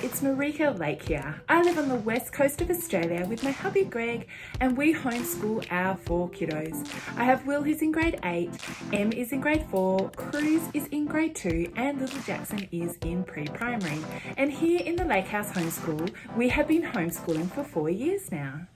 it's Marika Lake here. I live on the west coast of Australia with my hubby Greg, and we homeschool our 4 kiddos. I have Will who's in grade 8, Em is in grade 4, Cruz is in grade 2, and little Jackson is in pre-primary. And here in the Lake House Homeschool, we have been homeschooling for 4 years now.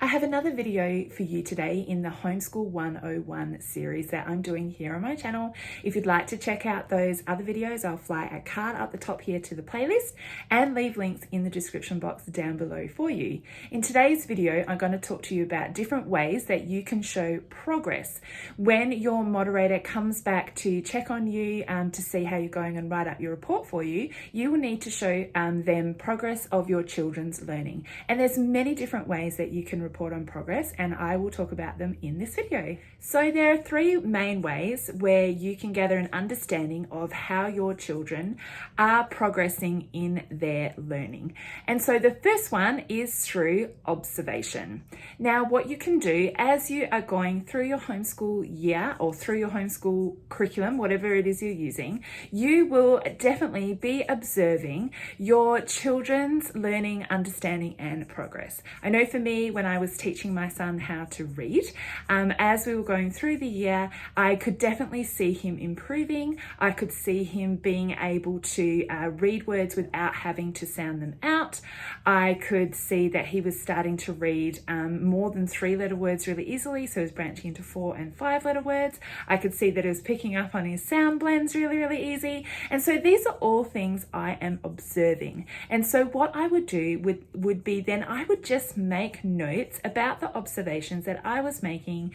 I have another video for you today in the Homeschool 101 series that I'm doing here on my channel. If you'd like to check out those other videos, I'll fly a card up the top here to the playlist and leave links in the description box down below for you. In today's video, I'm going to talk to you about different ways that you can show progress. When your moderator comes back to check on you to see how you're going and write up your report for you, you will need to show them progress of your children's learning. And there's many different ways that you can report on progress, and I will talk about them in this video. So there are 3 main ways where you can gather an understanding of how your children are progressing in their learning. And so the first one is through observation. Now, what you can do as you are going through your homeschool year or through your homeschool curriculum, whatever it is you're using, you will definitely be observing your children's learning, understanding, and progress. I know for me, when I was teaching my son how to read, as we were going through the year, I could definitely see him improving. I could see him being able to read words without having to sound them out. I could see that he was starting to read more than 3-letter words really easily, so he was branching into 4 and 5-letter words. I could see that he was picking up on his sound blends really easy. And so these are all things I am observing. And so what I would do would be then I would just make notes about the observations that I was making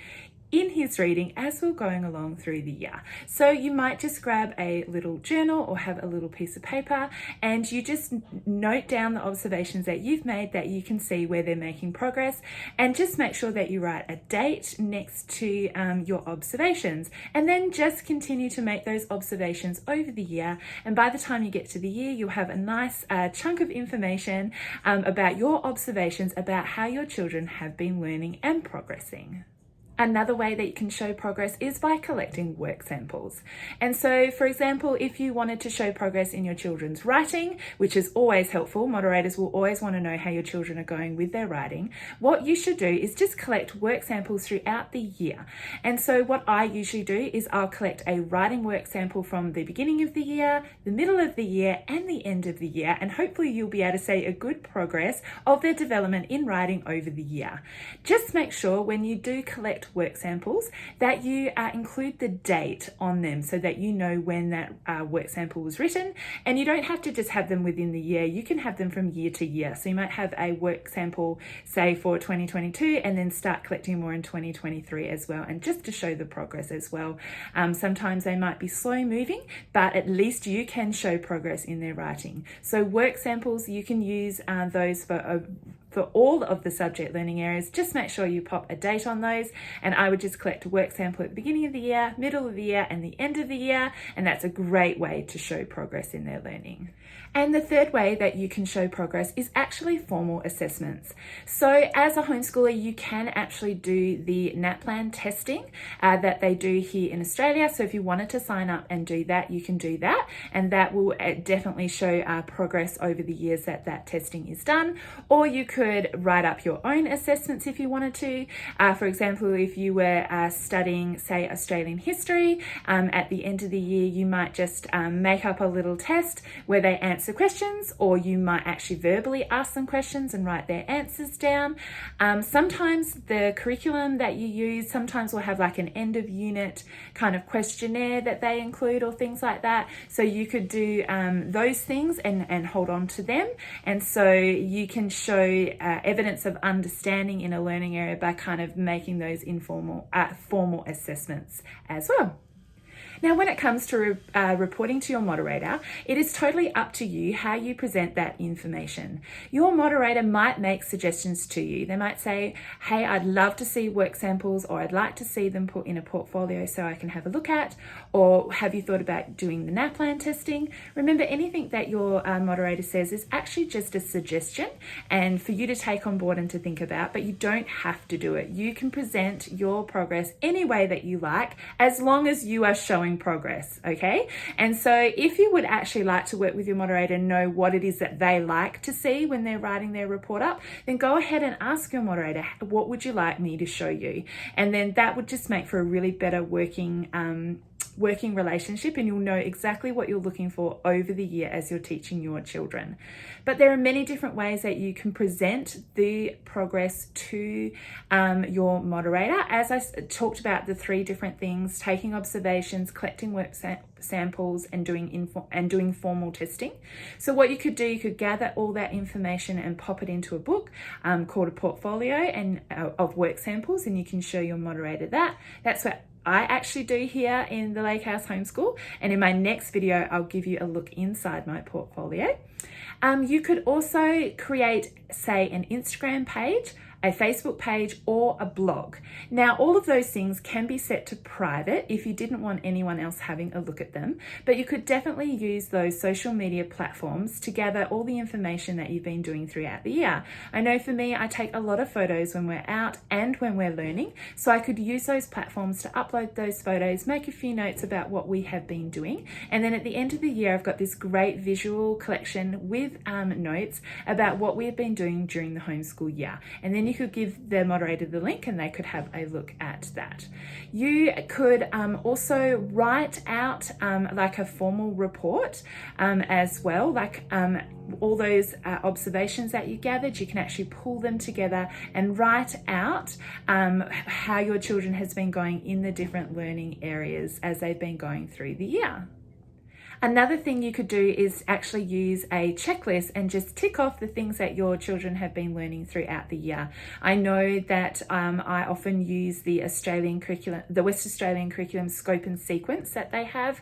in his reading as we're going along through the year. So you might just grab a little journal or have a little piece of paper and you just note down the observations that you've made that you can see where they're making progress, and just make sure that you write a date next to your observations, and then just continue to make those observations over the year. And by the time you get to the year, you'll have a nice chunk of information about your observations about how your children have been learning and progressing. Another way that you can show progress is by collecting work samples. And so, for example, if you wanted to show progress in your children's writing, which is always helpful, moderators will always want to know how your children are going with their writing, what you should do is just collect work samples throughout the year. And so what I usually do is I'll collect a writing work sample from the beginning of the year, the middle of the year, and the end of the year, and hopefully you'll be able to see a good progress of their development in writing over the year. Just make sure when you do collect work samples that you include the date on them so that you know when that work sample was written, and you don't have to just have them within the year. You can have them from year to year. So you might have a work sample say for 2022 and then start collecting more in 2023 as well, and just to show the progress as well. Sometimes they might be slow moving, but at least you can show progress in their writing. So work samples, you can use those for all of the subject learning areas. Just make sure you pop a date on those, and I would just collect a work sample at the beginning of the year, middle of the year, and the end of the year, and that's a great way to show progress in their learning. And the third way that you can show progress is actually formal assessments. So as a homeschooler, you can actually do the NAPLAN testing that they do here in Australia. So if you wanted to sign up and do that, you can do that, and that will definitely show progress over the years that that testing is done. Or you could write up your own assessments if you wanted to. For example, if you were studying, say, Australian history, at the end of the year, you might just make up a little test where they answer questions, or you might actually verbally ask them questions and write their answers down. Sometimes the curriculum that you use sometimes will have like an end of unit kind of questionnaire that they include or things like that. So you could do those things and hold on to them. And so you can show evidence of understanding in a learning area by kind of making those informal, formal assessments as well. Now, when it comes to reporting to your moderator, it is totally up to you how you present that information. Your moderator might make suggestions to you. They might say, hey, I'd love to see work samples, or I'd like to see them put in a portfolio so I can have a look at, or have you thought about doing the NAPLAN testing? Remember, anything that your moderator says is actually just a suggestion and for you to take on board and to think about, but you don't have to do it. You can present your progress any way that you like, as long as you are showing showing progress, okay? And so if you would actually like to work with your moderator and know what it is that they like to see when they're writing their report up, then go ahead and ask your moderator, what would you like me to show you? And then that would just make for a really better working relationship, and you'll know exactly what you're looking for over the year as you're teaching your children. But there are many different ways that you can present the progress to your moderator. As I talked about, the 3 different things: taking observations, collecting work samples, and doing formal testing. So what you could do, you could gather all that information and pop it into a book called a portfolio and of work samples, and you can show your moderator that. That's what I actually do here in the Lake House Homeschool, and in my next video I'll give you a look inside my portfolio. You could also create, say, an Instagram page, a Facebook page, or a blog. Now, all of those things can be set to private if you didn't want anyone else having a look at them, but you could definitely use those social media platforms to gather all the information that you've been doing throughout the year. I know for me, I take a lot of photos when we're out and when we're learning, so I could use those platforms to upload those photos, make a few notes about what we have been doing, and then at the end of the year, I've got this great visual collection with notes about what we have been doing during the homeschool year. And then you could give the moderator the link and they could have a look at that. You could also write out like a formal report as well, like all those observations that you gathered, you can actually pull them together and write out how your children has been going in the different learning areas as they've been going through the year. Another thing you could do is actually use a checklist and just tick off the things that your children have been learning throughout the year. I know that I often use the Australian curriculum, the West Australian curriculum scope and sequence that they have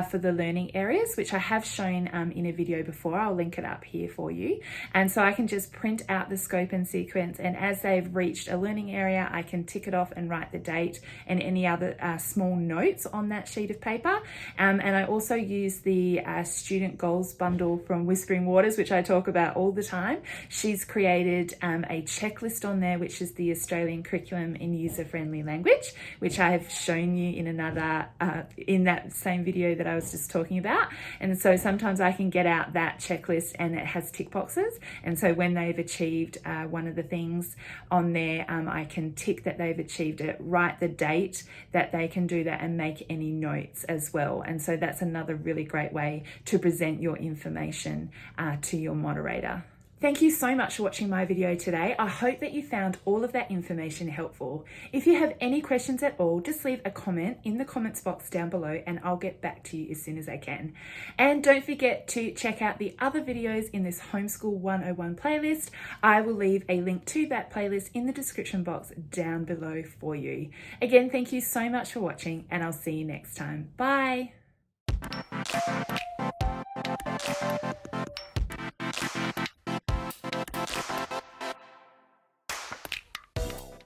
for the learning areas, which I have shown in a video before. I'll link it up here for you. And so I can just print out the scope and sequence, and as they've reached a learning area, I can tick it off and write the date and any other small notes on that sheet of paper. And I also use the student goals bundle from Whispering Waters, which I talk about all the time. She's created a checklist on there, which is the Australian curriculum in user-friendly language, which I have shown you in another, in that same video that I was just talking about. And so sometimes I can get out that checklist and it has tick boxes. And so when they've achieved one of the things on there, I can tick that they've achieved it, write the date that they can do that, and make any notes as well. And so that's another really great way to present your information to your moderator. Thank you so much for watching my video today. I hope that you found all of that information helpful. If you have any questions at all, just leave a comment in the comments box down below and I'll get back to you as soon as I can. And don't forget to check out the other videos in this Homeschool 101 playlist. I will leave a link to that playlist in the description box down below for you. Again, thank you so much for watching, and I'll see you next time. Bye.